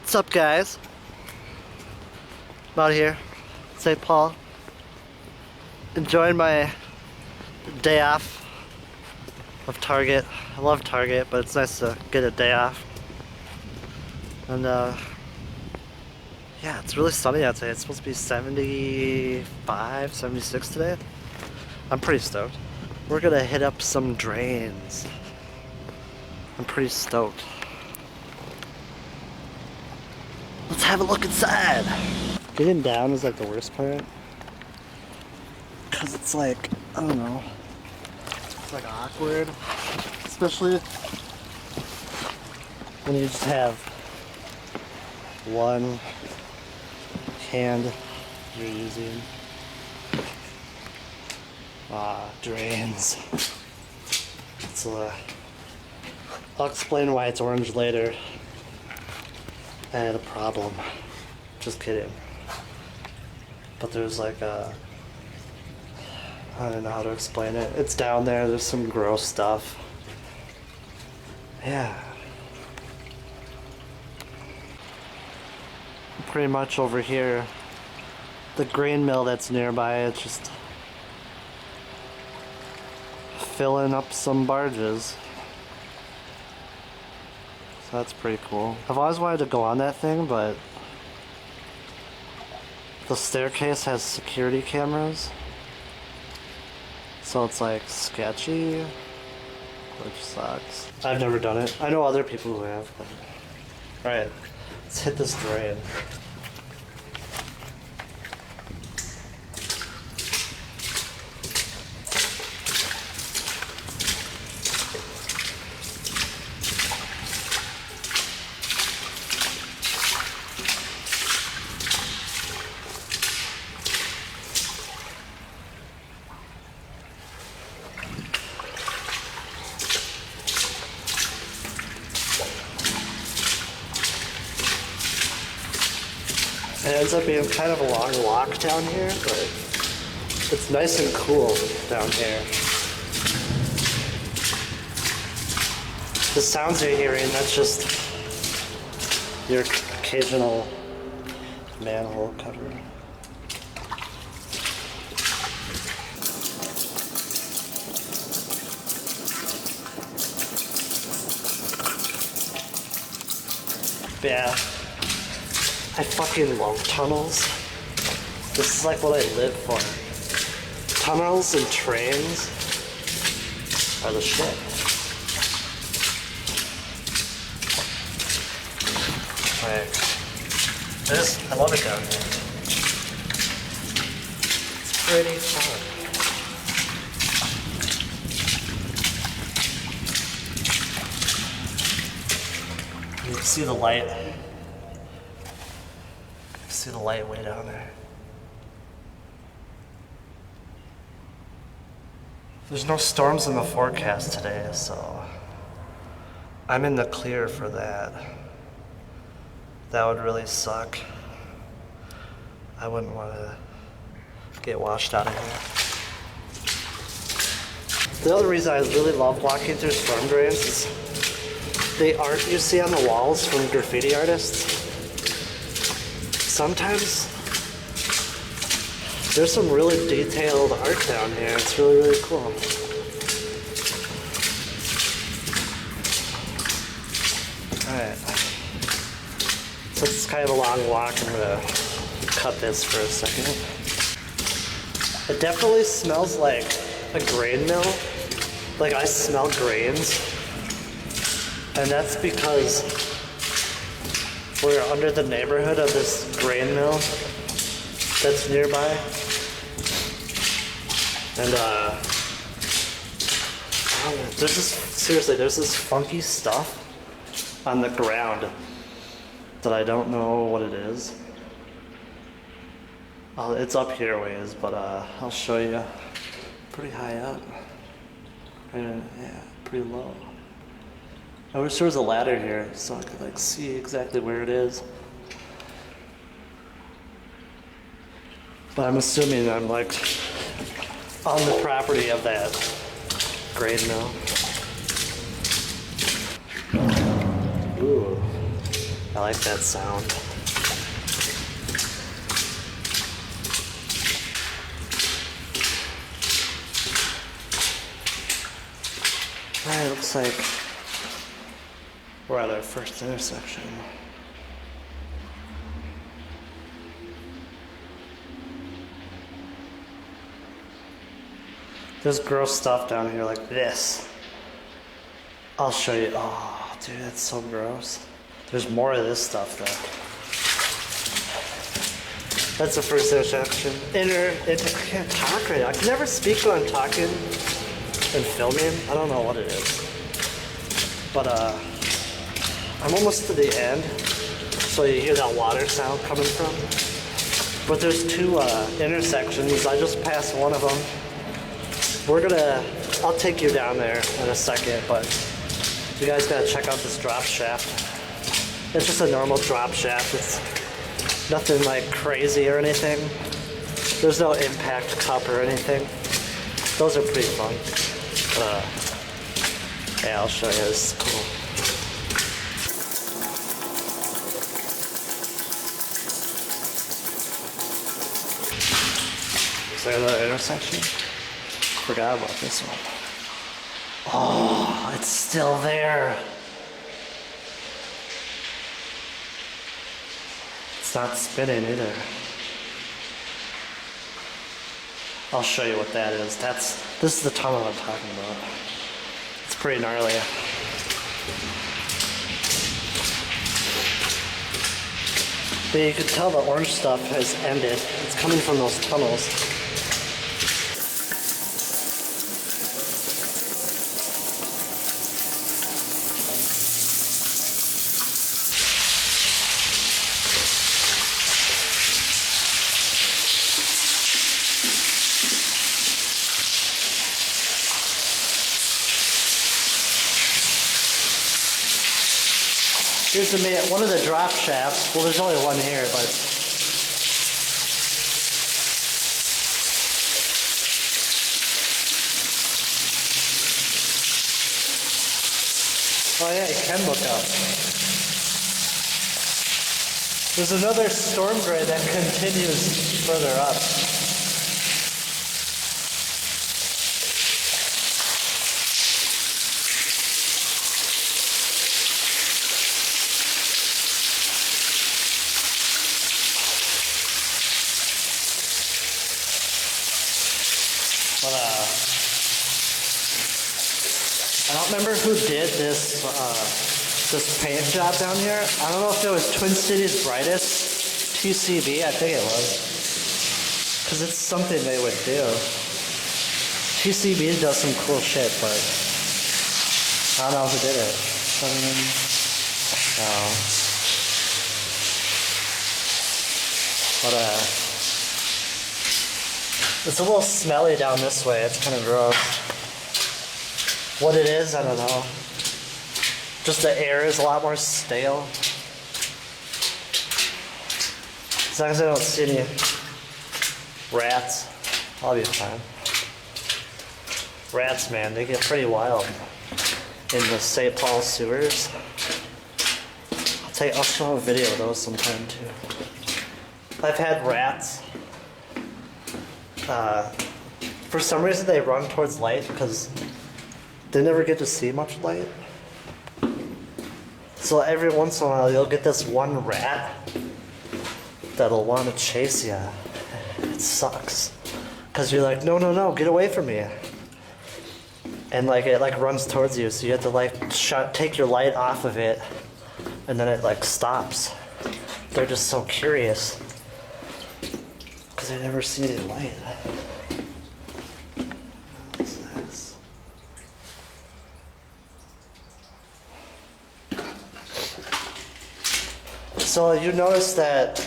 What's up, guys? I'm out here, St. Paul, enjoying my day off of Target. I love Target, but it's nice to get a day off. And yeah, it's really sunny out today. It's supposed to be 75, 76 today. I'm pretty stoked. We're gonna hit up some drains. I'm pretty stoked. Let's have a look inside. Getting down is like the worst part. Cause it's like, I don't know. It's like awkward. Especially when you just have one hand you're using. Drains. I'll explain why it's orange later. I had a problem. Just kidding. But there's like I don't know how to explain it. It's down there, there's some gross stuff. Yeah. Pretty much over here, the grain mill that's nearby, it's just filling up some barges. So that's pretty cool. I've always wanted to go on that thing, but the staircase has security cameras. So it's like sketchy, which sucks. I've never done it. I know other people who have, but... Alright, let's hit this drain. It ends up being kind of a long walk down here, but it's nice and cool down here. The sounds you're hearing, that's just your occasional manhole cover. Yeah. I fucking love tunnels. This is like what I live for. Tunnels and trains are the shit. Like, I love it down here. It's pretty fun. You can see the light. See the light way down there. There's no storms in the forecast today, so I'm in the clear for that. That would really suck. I wouldn't want to get washed out of here. The other reason I really love walking through storm drains is the art you see on the walls from graffiti artists. Sometimes there's some really detailed art down here. It's really, really cool. Alright. So it's kind of a long walk. I'm gonna cut this for a second. It definitely smells like a grain mill. Like I smell grains. And that's because we're under the neighborhood of this grain mill that's nearby. And there's this funky stuff on the ground that I don't know what it is. It's up here ways, but I'll show you. Pretty high up. And yeah, pretty low. I wish there was a ladder here so I could like see exactly where it is. But I'm assuming I'm like on the property of that grain mill. Ooh. I like that sound. Alright, looks like we're at our first intersection. There's gross stuff down here like this. I'll show you. Oh, dude, that's so gross. There's more of this stuff though. That's the first intersection. I can't talk right now. I can never speak when I'm talking and filming. I don't know what it is. But I'm almost to the end. So you hear that water sound coming from. But there's two intersections. I just passed one of them. I'll take you down there in a second, but you guys gotta check out this drop shaft. It's just a normal drop shaft. It's nothing like crazy or anything. There's no impact cup or anything. Those are pretty fun. Yeah, I'll show you. This is cool. Is there another intersection? Forgot about this one. Oh, it's still there. It's not spinning either. I'll show you what that is. This is the tunnel I'm talking about. It's pretty gnarly. But you can tell the orange stuff has ended. It's coming from those tunnels. Here's one of the drop shafts. Well, there's only one here, but oh yeah, you can look up. There's another storm drain that continues further up. But I don't remember who did this this paint job down here. I don't know if it was Twin Cities Brightest TCB. I think it was, because it's something they would do. TCB does some cool shit, but I don't know who did it. But it's a little smelly down this way. It's kind of gross. What it is, I don't know. Just the air is a lot more stale. As long as I don't see any rats, I'll be fine. Rats, man, they get pretty wild in the St. Paul sewers. I'll show a video of those sometime too. I've had rats. For some reason they run towards light because they never get to see much light. So every once in a while you'll get this one rat that'll want to chase you. It sucks. Because you're like, no, no, no, get away from me. And like it like runs towards you, so you have to like take your light off of it, and then it like stops. They're just so curious. Because I never see any light. What's this? So you notice that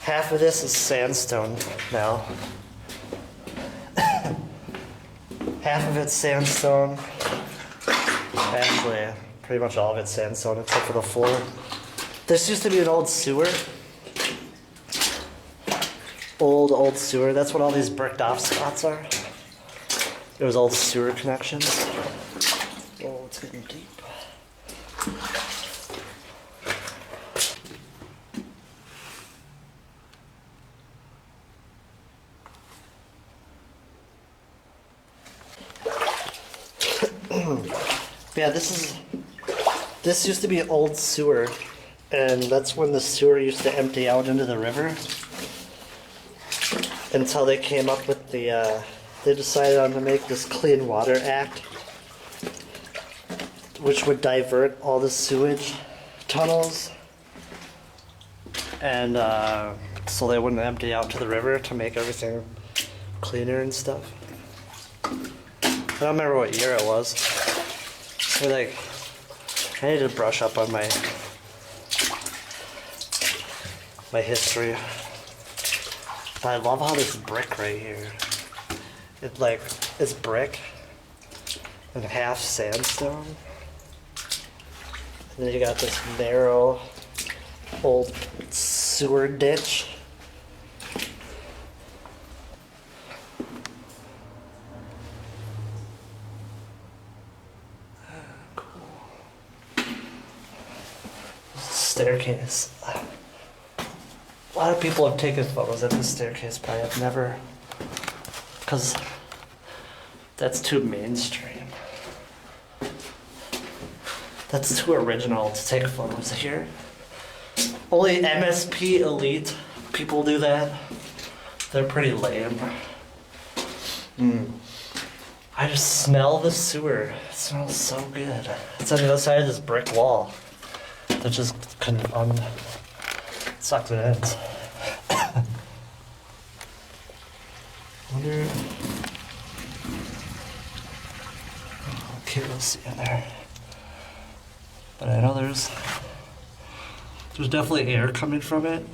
half of this is sandstone now. Half of it's sandstone. Actually, pretty much all of it's sandstone except for the floor. This used to be an old sewer. Old sewer. That's what all these bricked off spots are. It was old sewer connections. Oh, it's getting deep. Yeah, this used to be an old sewer, and that's when the sewer used to empty out into the river. Until they came up with the, they decided on to make this Clean Water Act, which would divert all the sewage tunnels, and so they wouldn't empty out to the river to make everything cleaner and stuff. I don't remember what year it was. So like, I need to brush up on my history. But I love how this brick right here. It's brick and half sandstone. And then you got this narrow old sewer ditch. Staircase. A lot of people have taken photos at this staircase, but I have never, because that's too mainstream. That's too original to take photos here. Only MSP elite people do that. They're pretty lame. I just smell the sewer. It smells so good. It's on the other side of this brick wall. That just sucks it in. Wonder. Okay, we'll see in there. But I know there's definitely air coming from it.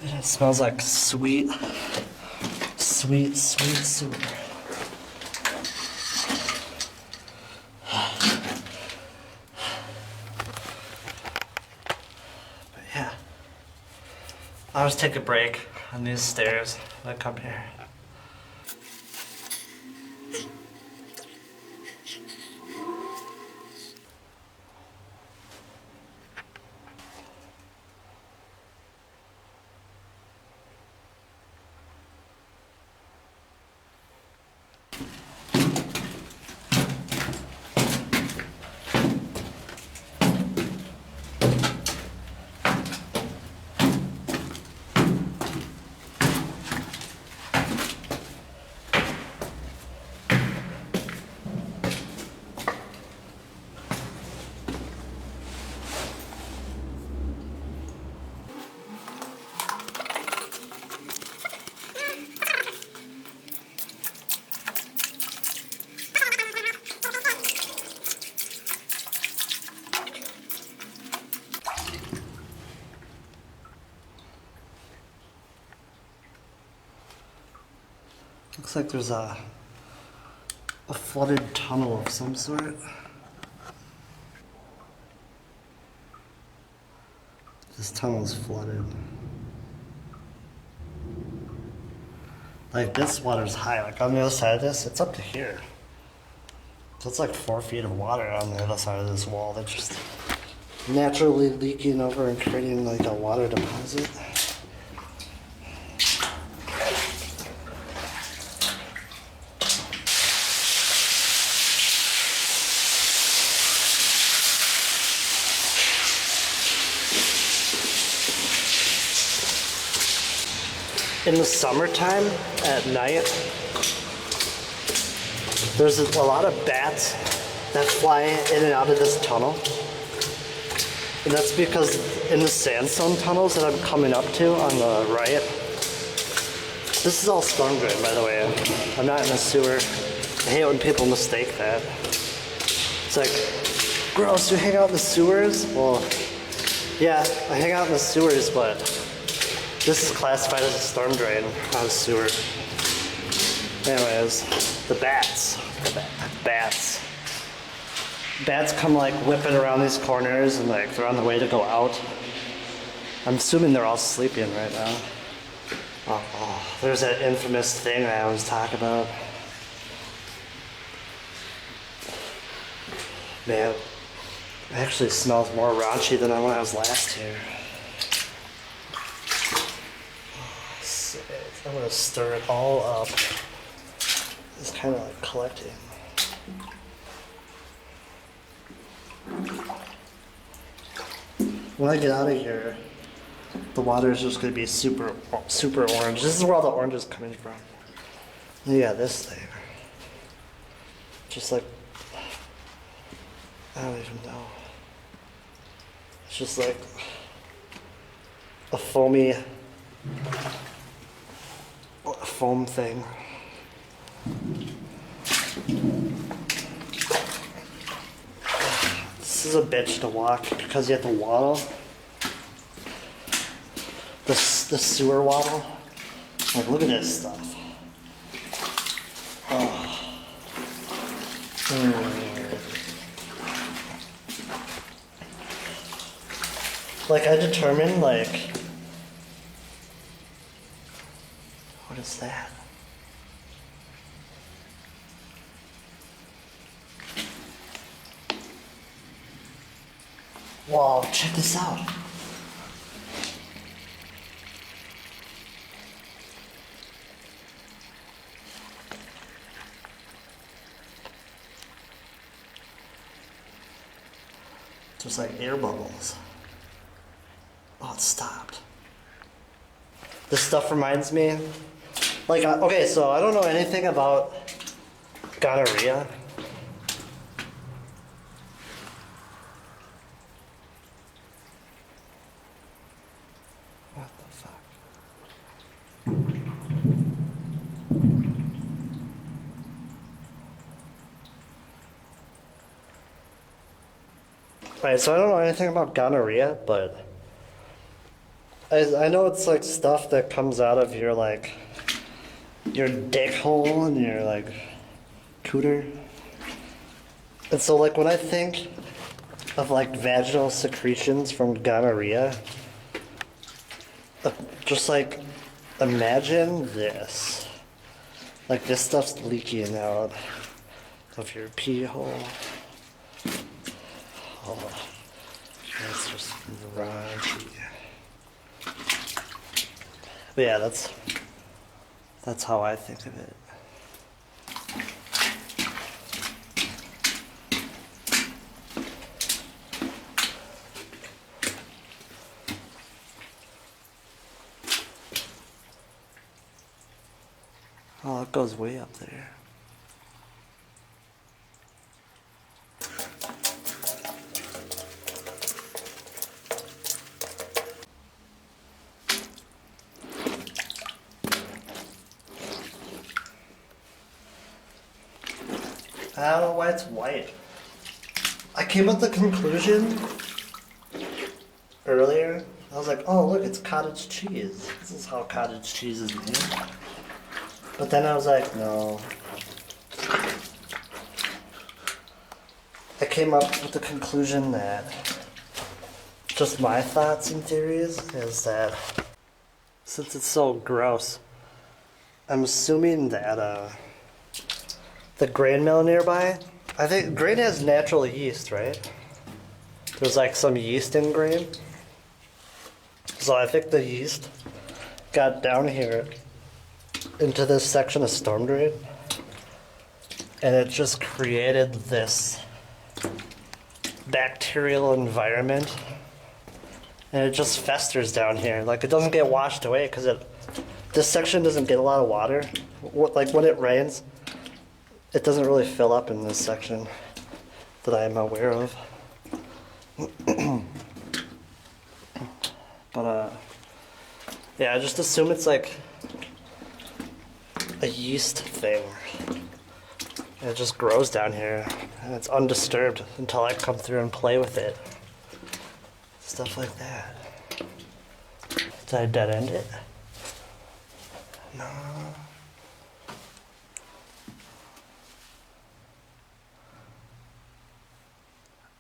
And it smells like sweet sewer. I'll just take a break on these stairs when I come here. Looks like there's a flooded tunnel of some sort. This tunnel is flooded. Like this water's high, like on the other side of this, it's up to here. So it's like 4 feet of water on the other side of this wall that's just naturally leaking over and creating like a water deposit. In the summertime, at night, there's a lot of bats that fly in and out of this tunnel. And that's because in the sandstone tunnels that I'm coming up to on the right, this is all storm drain, by the way. I'm not in a sewer. I hate when people mistake that. It's like, gross, you hang out in the sewers? Well, yeah, I hang out in the sewers, but this is classified as a storm drain, not a sewer. Anyways, the bats. Bats come like whipping around these corners and like they're on the way to go out. I'm assuming they're all sleeping right now. Oh, there's that infamous thing I always talk about. Man, it actually smells more raunchy than when I was last here. I'm gonna stir it all up. is kind of like collecting. When I get out of here, the water is just gonna be super orange. This is where all the orange is coming from. Yeah, this thing. Just like, I don't even know. It's just like a foam thing. This is a bitch to walk because you have to waddle. The sewer waddle. Like, look at this stuff. Oh. Like, I determined, like, what is that? Wow, check this out. Just like air bubbles. Oh, it stopped. This stuff reminds me, like, okay, so I don't know anything about gonorrhea. What the fuck? Alright, so I don't know anything about gonorrhea, but I know it's like stuff that comes out of your like your dick hole and your like cooter. And so like when I think of like vaginal secretions from gonorrhea, just like imagine this. Like this stuff's leaking out of your pee hole. Oh, that's just raunchy. But yeah, that's how I think of it. Oh, it goes way up there. I don't know why it's white. I came at the conclusion earlier. I was like, oh look, it's cottage cheese. This is how cottage cheese is made. But then I was like, no. I came up with the conclusion that just my thoughts and theories is that since it's so gross, I'm assuming that the grain mill nearby, I think grain has natural yeast, right? There's like some yeast in grain. So I think the yeast got down here into this section of storm drain and it just created this bacterial environment and it just festers down here. Like it doesn't get washed away because this section doesn't get a lot of water. Like when it rains, it doesn't really fill up in this section that I am aware of. But yeah, I just assume it's like a yeast thing. And it just grows down here and it's undisturbed until I come through and play with it. Stuff like that. Did I dead end it? No.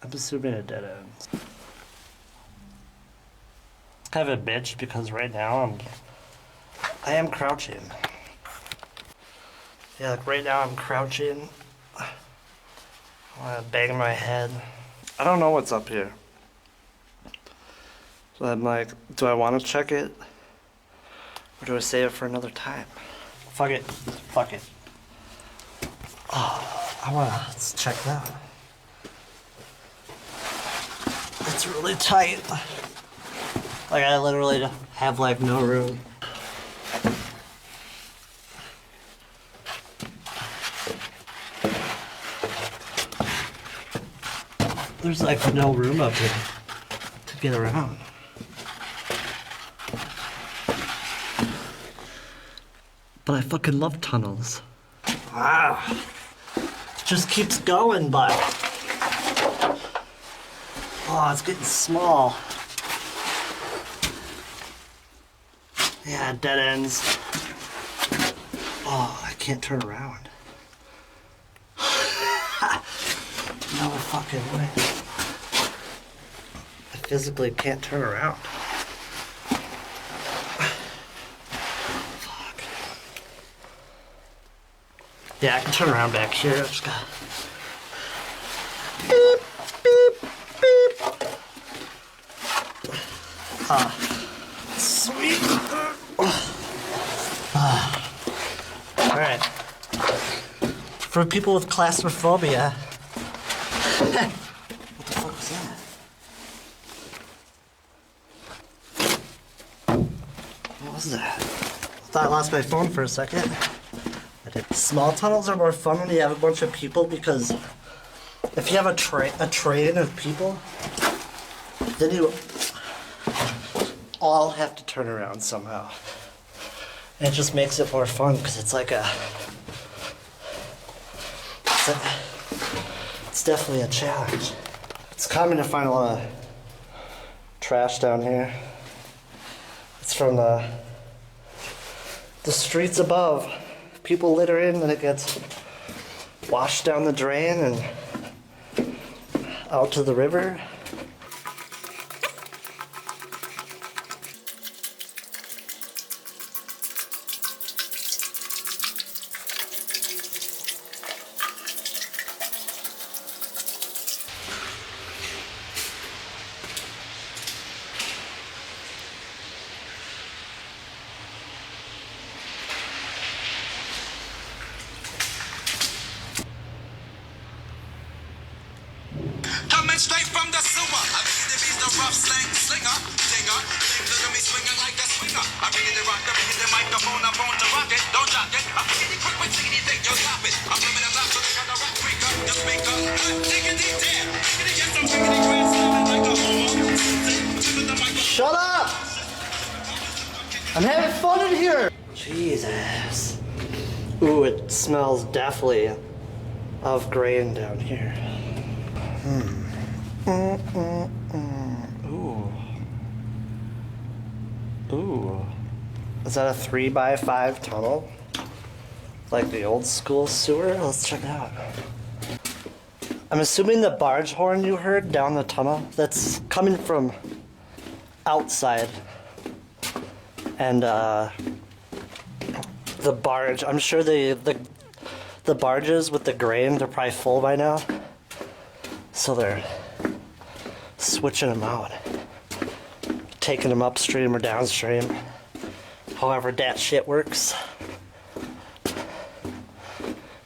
I'm assuming it dead ends. It's kind of a bitch because right now I am crouching. Yeah, like right now I'm crouching. I wanna bang my head. I don't know what's up here. So I'm like, do I want to check it? Or do I save it for another time? Fuck it. Fuck it. Let's check that. It's really tight. Like I literally have like no room. There's like no room up here to get around. But I fucking love tunnels. Wow. Just keeps going, but oh, it's getting small. Yeah, dead ends. Oh, I can't turn around. No fucking way. I physically can't turn around. Fuck. Yeah, I can turn around back here. I just got beep, beep, beep. Sweet. All right. For people with claustrophobia. What the fuck was that? What was that? I thought I lost my phone for a second. I did. Small tunnels are more fun when you have a bunch of people because if you have a train of people, then you all have to turn around somehow. And it just makes it more fun because it's like it's definitely a challenge. It's common to find a lot of trash down here. It's from the streets above. People litter in, then it gets washed down the drain and out to the river. Straight from the sewer. I bring the beast, the rough slang slinger, dinger. Look at me swinging like a swinger. I bring the rock, I bring the microphone, I'm born to rock it. Don't jock it. I bring it quick with tickety think you'll stop it. I'm living a block, so they got the rap freaker, the speaker. Tickety damn. Tickety get some tickety grass, like a homo. Shut up! I'm having fun in here. Jesus. Ooh, it smells definitely of grain down here. Ooh. Ooh. Is that a 3x5 tunnel? Like the old school sewer? Let's check it out. I'm assuming the barge horn you heard down the tunnel, that's coming from outside. And the barge, I'm sure the barges with the grain, they're probably full by now. So they're switching them out, taking them upstream or downstream, however that shit works.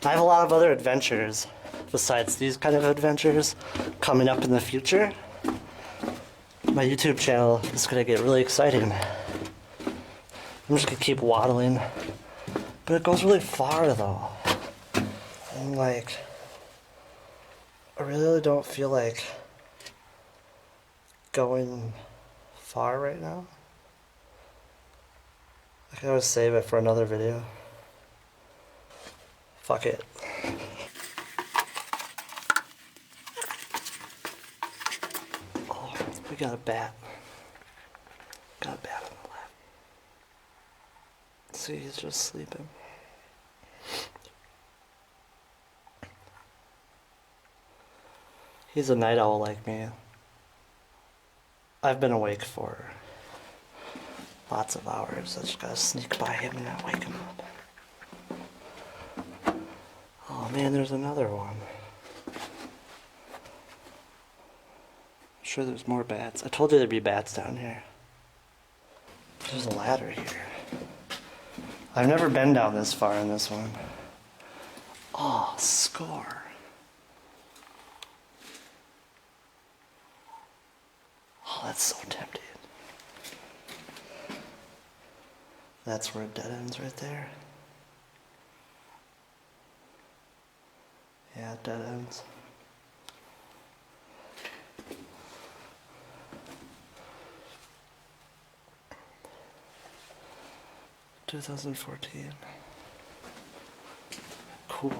I have a lot of other adventures besides these kind of adventures coming up in the future. My YouTube channel is gonna get really exciting. I'm just gonna keep waddling, but it goes really far though. And like, I really don't feel like going far right now. I can always save it for another video. Fuck it. Oh, we got a bat. Got a bat on the lap. See, he's just sleeping. He's a night owl like me. I've been awake for lots of hours. I just gotta sneak by him and not wake him up. Oh man, there's another one. I'm sure there's more bats. I told you there'd be bats down here. There's a ladder here. I've never been down this far in this one. Oh, score. Oh, that's so tempting. That's where it dead ends right there. Yeah, it dead ends. "2014. Cool.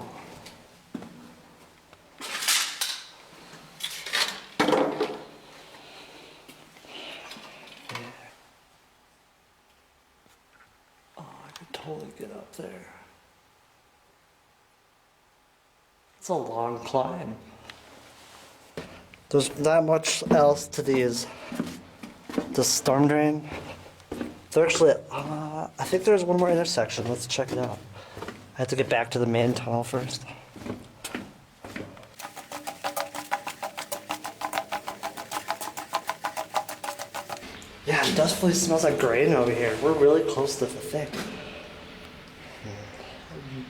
Oh, I could totally get up there. It's a long climb. There's not much else to these. The storm drain. There actually, I think there's one more intersection. Let's check it out. I have to get back to the main tunnel first. Yeah, it definitely smells like grain over here. We're really close to the thing.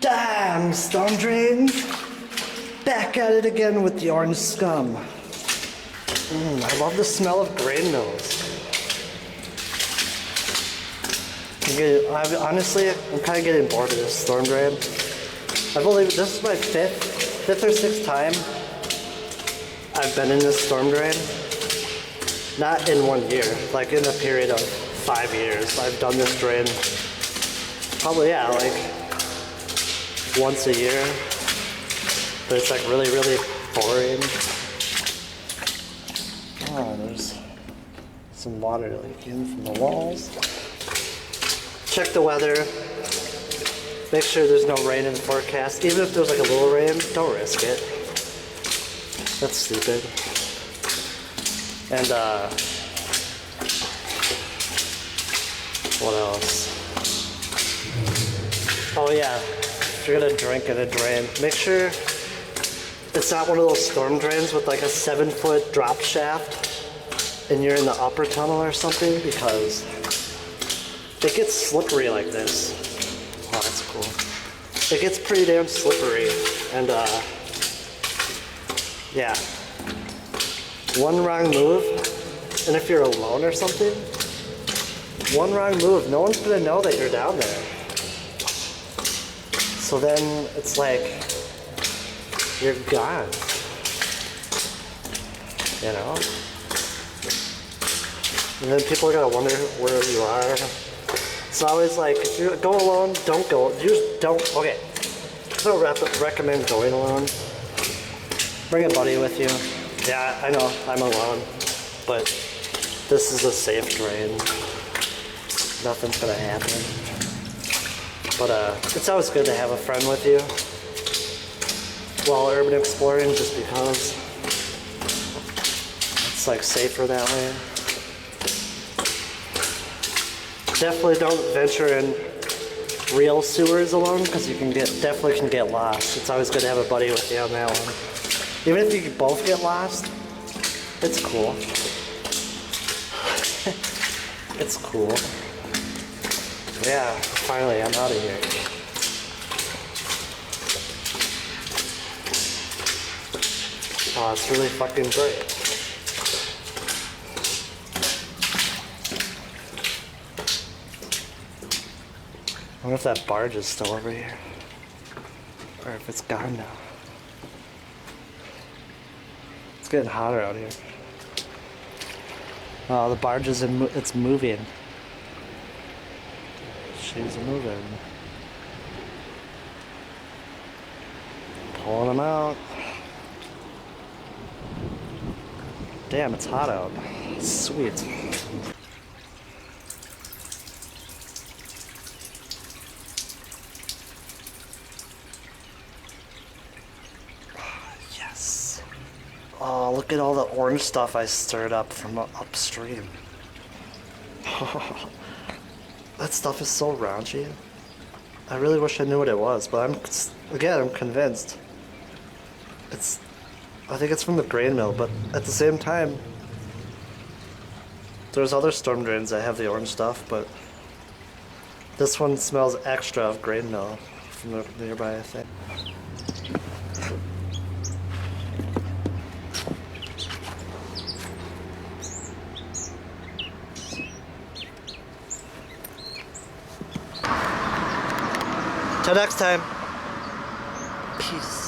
Damn, storm drains! Back at it again with the orange scum. I love the smell of grain mills. Honestly, I'm kind of getting bored of this storm drain. This is my fifth or sixth time I've been in this storm drain. Not in 1 year, like in a period of 5 years. I've done this drain probably, yeah, like once a year. But it's like really, really boring. Oh, there's some water leaking from the walls. Check the weather. Make sure there's no rain in the forecast. Even if there's like a little rain, don't risk it. That's stupid. And what else? Oh yeah, if you're gonna drink in a drain, make sure it's not one of those storm drains with like a 7-foot drop shaft and you're in the upper tunnel or something, because it gets slippery like this. Oh, that's cool. It gets pretty damn slippery, and yeah. One wrong move, and if you're alone or something, one wrong move, no one's gonna know that you're down there. So then it's like, you're gone. You know? And then people are gonna wonder where you are. It's always like, if you go alone, don't go. You just don't, okay. I don't recommend going alone. Bring a buddy with you. Yeah, I know, I'm alone, but this is a safe drain. Nothing's gonna happen. But it's always good to have a friend with you while urban exploring, just because it's like safer that way. Definitely don't venture in real sewers alone, because you definitely can get lost. It's always good to have a buddy with you on that one. Even if you both get lost, it's cool. It's cool. Yeah, finally, I'm out of here. Oh, it's really fucking bright. I wonder if that barge is still over here, or if it's gone now. It's getting hotter out here. Oh, the barge is it's moving. She's moving. Pulling them out. Damn, it's hot out. Sweet. Yes. Oh, look at all the orange stuff I stirred up from upstream. That stuff is so raunchy. I really wish I knew what it was, but I'm convinced. I think it's from the grain mill, but at the same time, there's other storm drains that have the orange stuff, but this one smells extra of grain mill from the nearby, I think. Till next time. Peace.